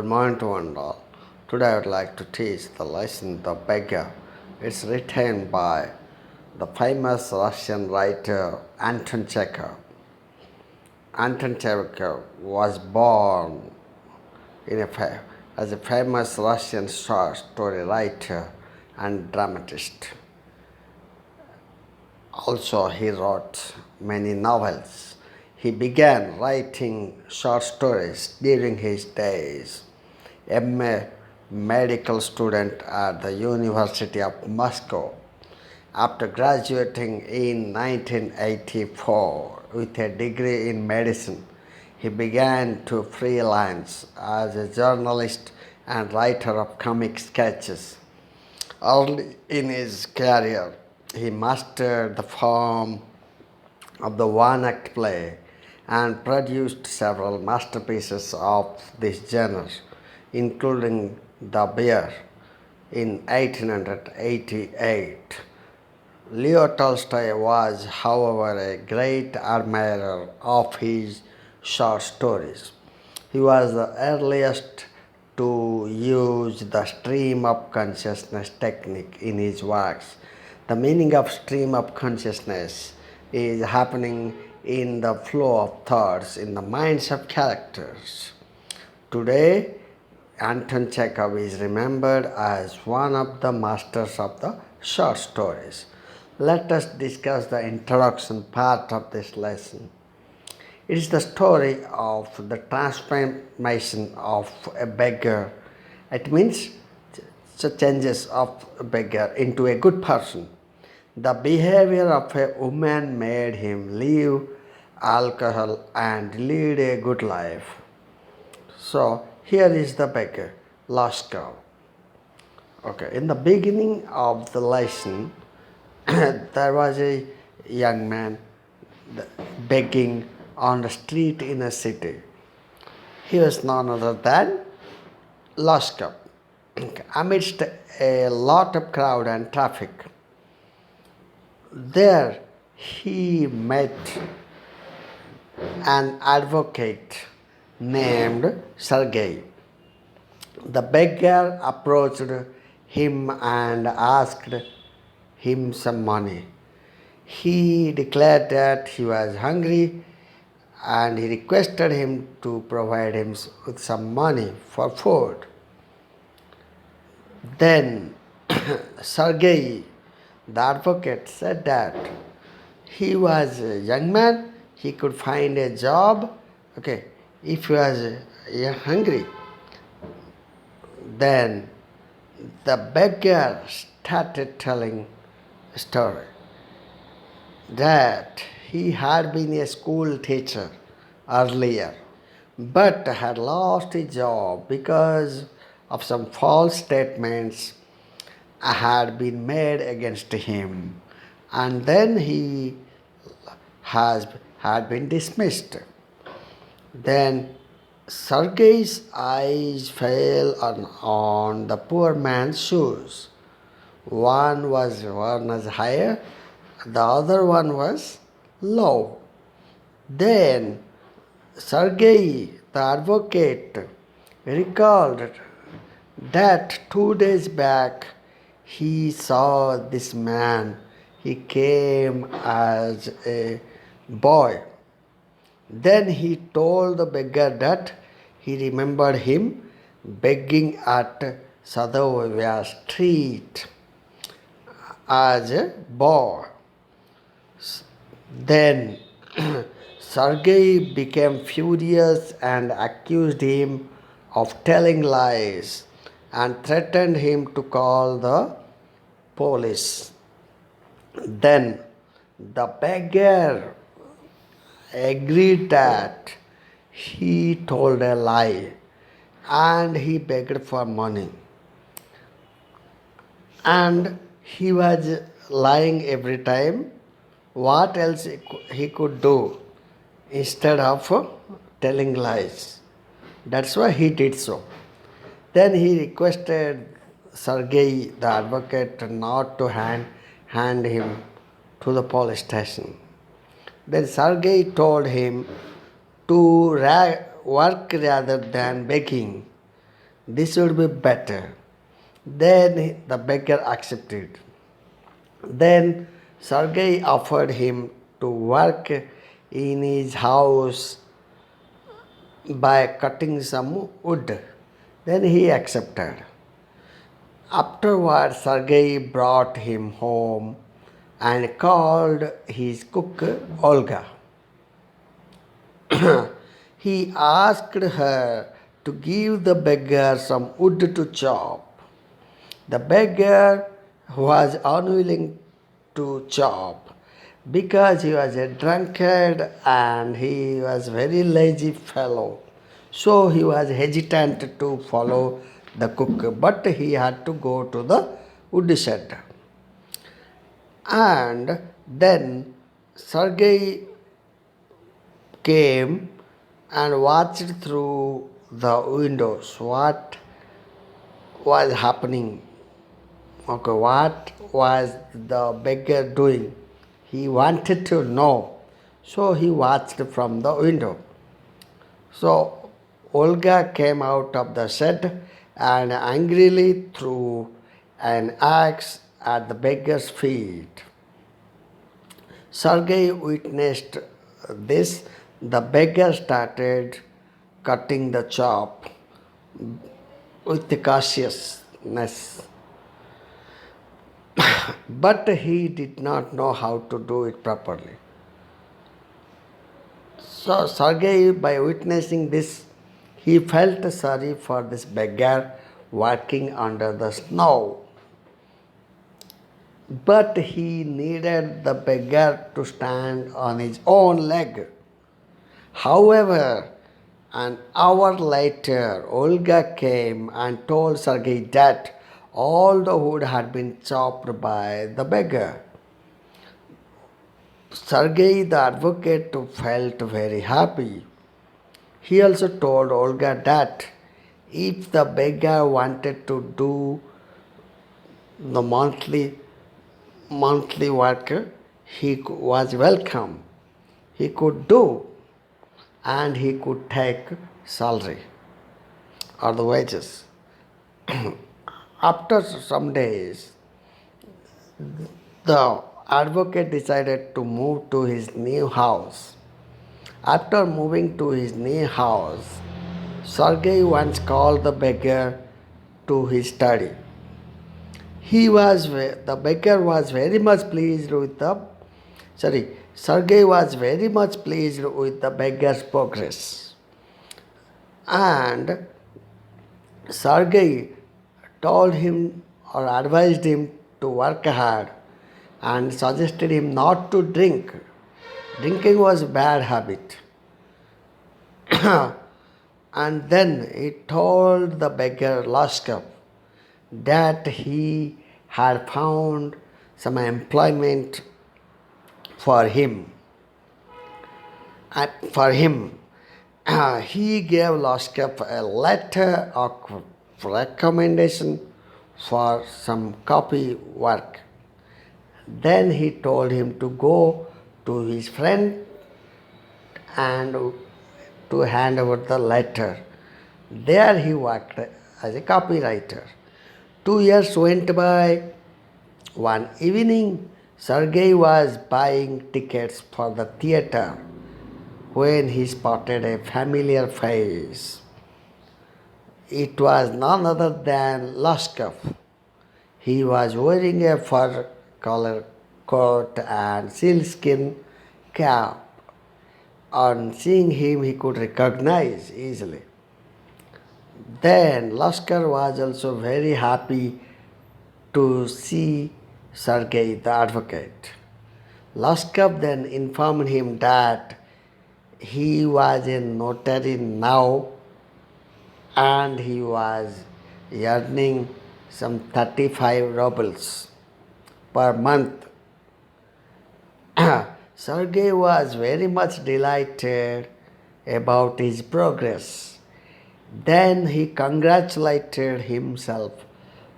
Good morning to one all. Today I would like to teach the lesson The Beggar. It's written by the famous Russian writer Anton Chekov. Anton Chekov was born as a famous Russian short story writer and dramatist. Also, he wrote many novels. He began writing short stories during his days. A medical student at the University of Moscow. After graduating in 1984 with a degree in medicine, he began to freelance as a journalist and writer of comic sketches. Early in his career, he mastered the form of the one-act play and produced several masterpieces of this genre, including The Bear in 1888. Leo Tolstoy was, however, a great admirer of his short stories. He was the earliest to use the stream of consciousness technique in his works. The meaning of stream of consciousness is happening in the flow of thoughts in the minds of characters. Today, Anton Chekhov is remembered as one of the masters of the short stories. Let us discuss the introduction part of this lesson. It is the story of the transformation of a beggar. It means the changes of a beggar into a good person. The behavior of a woman made him leave alcohol and lead a good life. So here is the beggar, lost cow. Okay, in the beginning of the lesson, there was a young man begging on the street in a city. He was none other than Loskov. Amidst a lot of crowd and traffic, there he met an advocate named Sergei. The beggar approached him and asked him some money. He declared that he was hungry and he requested him to provide him with some money for food. Then Sergei, the advocate, said that he was a young man, he could find a job, if he was hungry. Then the beggar started telling a story that he had been a school teacher earlier but had lost his job because of some false statements had been made against him, and then he had been dismissed. Then Sergei's eyes fell on the poor man's shoes. One was higher, the other one was low. Then Sergei, the advocate, recalled that 2 days back he saw this man. He came as a boy. Then he told the beggar that he remembered him begging at Sadovaya street as a boy. Then Sergei became furious and accused him of telling lies and threatened him to call the police. Then the beggar agreed that he told a lie and he begged for money. And he was lying every time. What else he could do instead of telling lies? That's why he did so. Then he requested Sergei, the advocate, not to hand him to the police station. Then Sergei told him to work rather than begging. This would be better. Then the beggar accepted. Then Sergei offered him to work in his house by cutting some wood. Then he accepted. Afterward, Sergei brought him home and called his cook Olga. He asked her to give the beggar some wood to chop. The beggar was unwilling to chop because he was a drunkard and he was a very lazy fellow. So he was hesitant to follow the cook, but he had to go to the woodshed. And then Sergei came and watched through the windows what was happening. Okay, what was the beggar doing? He wanted to know. So he watched from the window. So Olga came out of the shed and angrily threw an axe at the beggar's feet. Sergei witnessed this. The beggar started cutting the chop with cautiousness, but he did not know how to do it properly. So Sergei, by witnessing this, he felt sorry for this beggar working under the snow. But he needed the beggar to stand on his own leg. However, an hour later, Olga came and told Sergei that all the wood had been chopped by the beggar. Sergei, the advocate, felt very happy. He also told Olga that if the beggar wanted to do the monthly work, he was welcome. He could do and he could take salary or the wages. After some days, the advocate decided to move to his new house. After moving to his new house, Sergei once called the beggar to his study. The beggar was very much pleased with Sergei was very much pleased with the beggar's progress. And Sergei told him or advised him to work hard and suggested him not to drink. Drinking was a bad habit. And then he told the beggar Laskov that he had found some employment for him. He gave Laskov a letter of recommendation for some copy work. Then he told him to go to his friend and to hand over the letter. There he worked as a copywriter. 2 years went by. One evening, Sergei was buying tickets for the theater when he spotted a familiar face. It was none other than Laskov. He was wearing a fur collar coat and sealskin cap. On seeing him, he could recognize easily. Then Laskar was also very happy to see Sergei the advocate. Laskar then informed him that he was a notary now and he was earning some 35 rubles per month. Sergei was very much delighted about his progress. Then he congratulated himself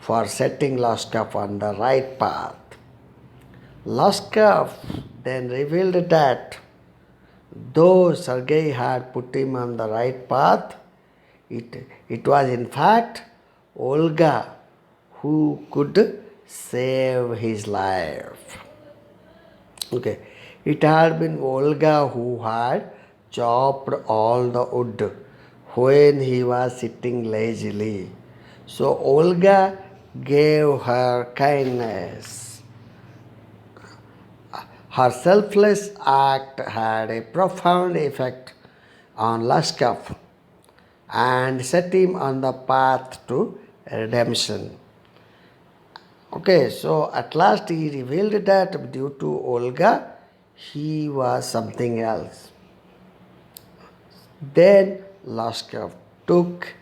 for setting Laskov on the right path. Laskov then revealed that though Sergei had put him on the right path, it was in fact Olga who could save his life. Okay, it had been Olga who had chopped all the wood when he was sitting lazily. So Olga gave her kindness. Her selfless act had a profound effect on Lashkov and set him on the path to redemption. Okay, so at last he revealed that due to Olga, he was something else. Then Lashkov took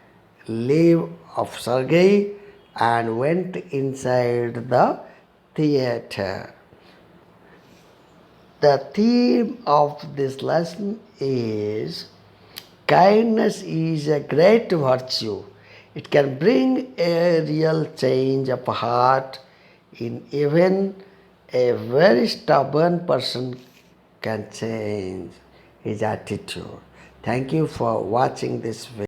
leave of Sergei and went inside the theater. The theme of this lesson is kindness is a great virtue. It can bring a real change of heart in even a very stubborn person can change his attitude. Thank you for watching this video.